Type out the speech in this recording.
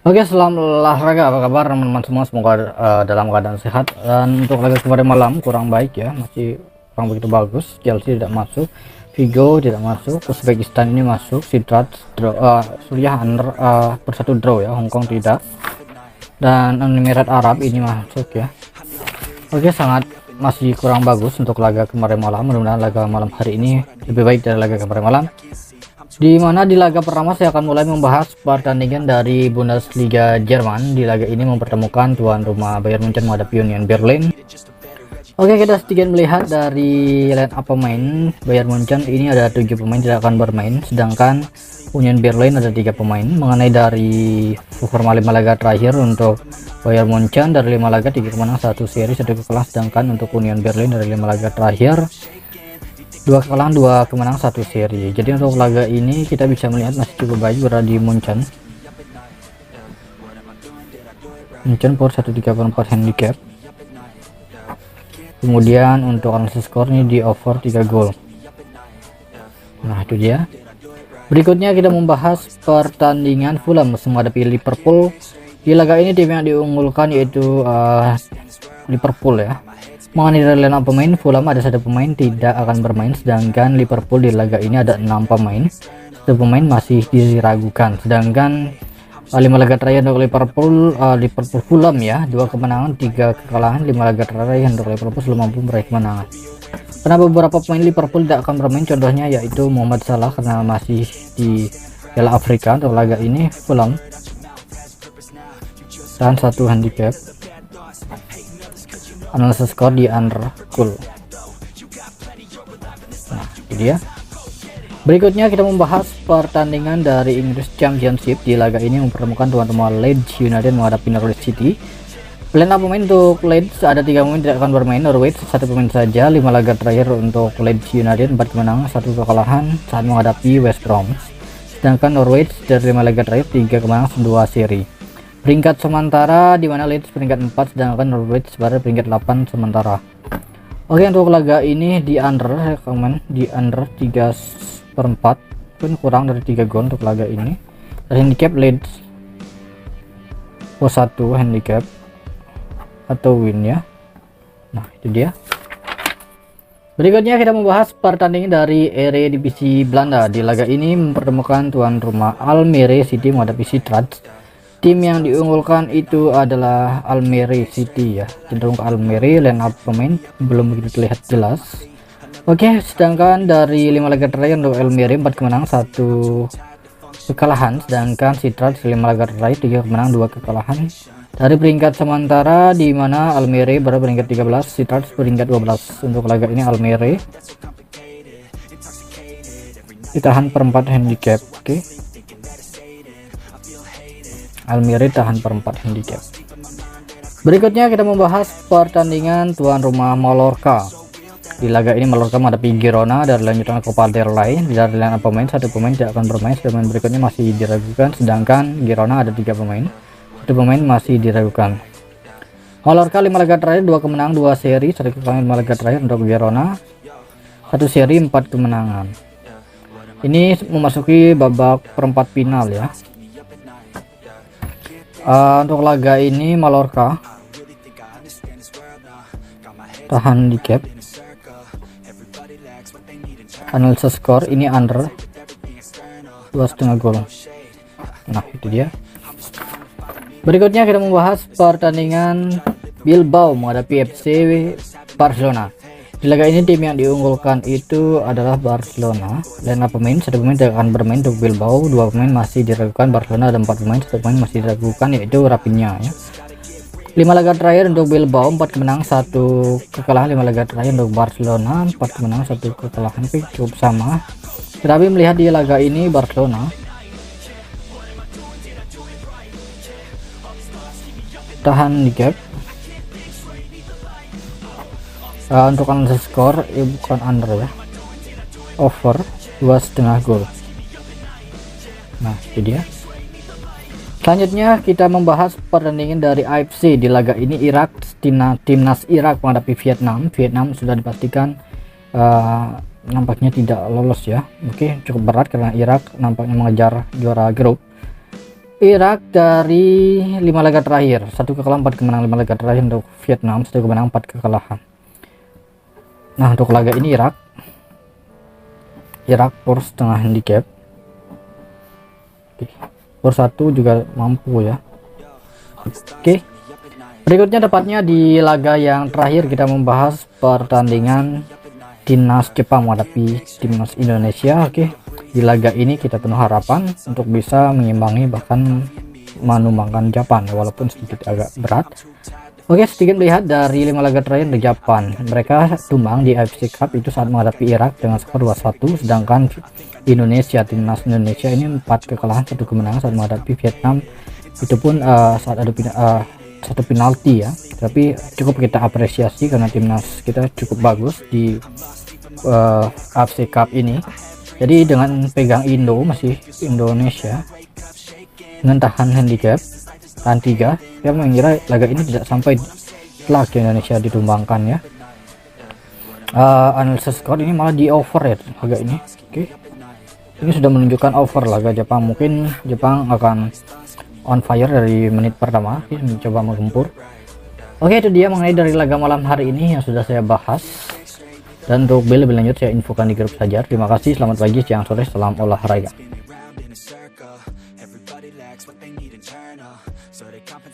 Oke, selamat olahraga. Apa kabar teman-teman semua? Semoga dalam keadaan sehat. Dan untuk laga kemarin malam kurang baik ya, masih kurang begitu bagus. Chelsea tidak masuk, Vigo tidak masuk, Uzbekistan ini masuk, Sidrat Suriah under bersatu draw ya, Hong Kong tidak, dan Emirat Arab ini masuk ya. Oke, sangat masih kurang bagus untuk laga kemarin malam. Mudah-mudahan laga malam hari ini lebih baik dari laga kemarin malam. Di mana di laga pertama saya akan mulai membahas pertandingan dari Bundesliga Jerman. Di laga ini mempertemukan tuan rumah Bayern Munchen menghadapi Union Berlin. Oke, kita sedikit melihat dari line up pemain. Bayern Munchen ini ada 7 pemain tidak akan bermain, sedangkan Union Berlin ada 3 pemain. Mengenai dari performa 5 laga terakhir untuk Bayern Munchen, dari 5 laga 3 kemenangan 1 seri 1 kelas, sedangkan untuk Union Berlin dari 5 laga terakhir 2 kekalahan 2 kemenangan 1 seri. Jadi untuk laga ini kita bisa melihat masih cukup baik berada di Munchen power 1.34 handicap. Kemudian untuk analisis skor ini di over 3 gol. Nah, itu dia. Berikutnya kita membahas pertandingan Fulham menghadapi Liverpool. Di laga ini tim yang diunggulkan yaitu Liverpool ya. Mengenai dari line up pemain, Fulham ada 1 pemain tidak akan bermain, sedangkan Liverpool di laga ini ada 6 pemain. 1 pemain masih diragukan, sedangkan 5 laga terakhir untuk Liverpool Fulham ya, 2 kemenangan 3 kekalahan. 5 laga terakhir untuk Liverpool belum mampu meraih kemenangan. Karena beberapa pemain Liverpool tidak akan bermain, contohnya yaitu Muhammad Salah karena masih di Piala Afrika. Untuk laga ini Fulham dan 1 handicap. Analisis skor di under cool. Nah, itu dia. Berikutnya kita membahas pertandingan dari English Championship. Di laga ini mempertemukan tuan rumah Leeds United menghadapi Norwich City. Line up pemain untuk Leeds ada 3 pemain tidak akan bermain, Norwich 1 pemain saja. 5 laga terakhir untuk Leeds United 4 kemenangan 1 kekalahan saat menghadapi West Brom. Sedangkan Norwich dari 5 laga terakhir 3 kemenangan 2 seri. Peringkat sementara di mana Leeds peringkat 4, sedangkan Norwich pada peringkat 8 sementara. Oke, untuk laga ini di under rekomen di under 3/4 pun kurang dari 3 gol untuk laga ini. Dan handicap Leeds +1 handicap atau win ya. Nah, itu dia. Berikutnya kita membahas pertandingan dari Eredivisie Belanda. Di laga ini mempertemukan tuan rumah Almere City menghadapi Sidrat. Tim yang diunggulkan itu adalah Almere City ya, cenderung ke Almere. Line up pemain belum begitu terlihat jelas. Oke, sedangkan dari 5 laga terakhir untuk Almere 4 kemenangan 1 kekalahan, sedangkan Sidrat 5 laga terakhir 3 kemenangan 2 kekalahan. Dari peringkat sementara di mana Almere berada peringkat 13, Sidrat peringkat 12. Untuk laga ini Almere ditahan /4 handicap. Oke. Almere tahan /4 handicap. Berikutnya kita membahas pertandingan tuan rumah Mallorca. Di laga ini Mallorca menghadapi Girona dari lanjutan Copa del Rey. Dari line up pemain 1 pemain tidak akan bermain, pemain berikutnya masih diragukan, sedangkan Girona ada 3 pemain, 1 pemain masih diragukan. Mallorca 5 laga terakhir 2 kemenangan 2 seri 1 kekalahan. 5 laga terakhir untuk Girona 1 seri 4 kemenangan. Ini memasuki babak perempat final ya. Untuk laga ini Mallorca tahan handicap. Analisa skor ini under 2,5 gol. Nah, itu dia. Berikutnya kita membahas pertandingan Bilbao menghadapi FC Barcelona. Di laga ini tim yang diunggulkan itu adalah Barcelona. Line up pemain 1 pemain tidak akan bermain untuk Bilbao, 2 pemain masih diragukan. Barcelona ada 4 pemain, 1 pemain masih diragukan yaitu Rafinha ya. 5 laga terakhir untuk Bilbao 4 kemenangan 1 kekalahan. 5 laga terakhir untuk Barcelona 4 kemenangan 1 kekalahan, cukup sama. Tetapi melihat di laga ini Barcelona tahan handicap. Untuk analisis skor bukan under ya, over 2,5 gol. Nah, itu dia. Selanjutnya kita membahas pertandingan dari AFC. Di laga ini timnas Irak menghadapi Vietnam. Vietnam sudah dipastikan nampaknya tidak lolos ya. Oke, cukup berat karena Irak nampaknya mengejar juara grup. Irak dari 5 laga terakhir, 1 kekalahan 4 kemenangan. 5 laga terakhir untuk Vietnam, 1 kemenangan 4 kekalahan. Nah, untuk laga ini Irak power setengah handicap. Power 1 juga mampu ya. Oke. Berikutnya tepatnya di laga yang terakhir kita membahas pertandingan timnas Jepang menghadapi timnas Indonesia. Oke, di laga ini kita penuh harapan untuk bisa mengimbangi bahkan menumbangkan Jepang walaupun sedikit agak berat. Oke, sedikit melihat dari 5 laga terakhir di Jepang, mereka tumbang di AFC Cup itu saat menghadapi Irak dengan skor 2-1, sedangkan timnas Indonesia ini 4 kekalahan 1 kemenangan saat menghadapi Vietnam, itu pun saat ada satu penalti ya, tapi cukup kita apresiasi karena timnas kita cukup bagus di AFC Cup ini. Jadi dengan pegang masih Indonesia dengan tahan handicap tahan 3, saya mengira laga ini tidak sampai telak Indonesia ditumbangkan ya. Analisis skor ini malah di over ya laga ini. Oke, ini sudah menunjukkan over laga Jepang. Mungkin Jepang akan on fire dari menit pertama, mencoba menggempur. Oke, itu dia mengenai dari laga malam hari ini yang sudah saya bahas. Dan untuk lebih lanjut saya infokan di grup saja. Terima kasih, selamat pagi, siang, sore, salam olahraga.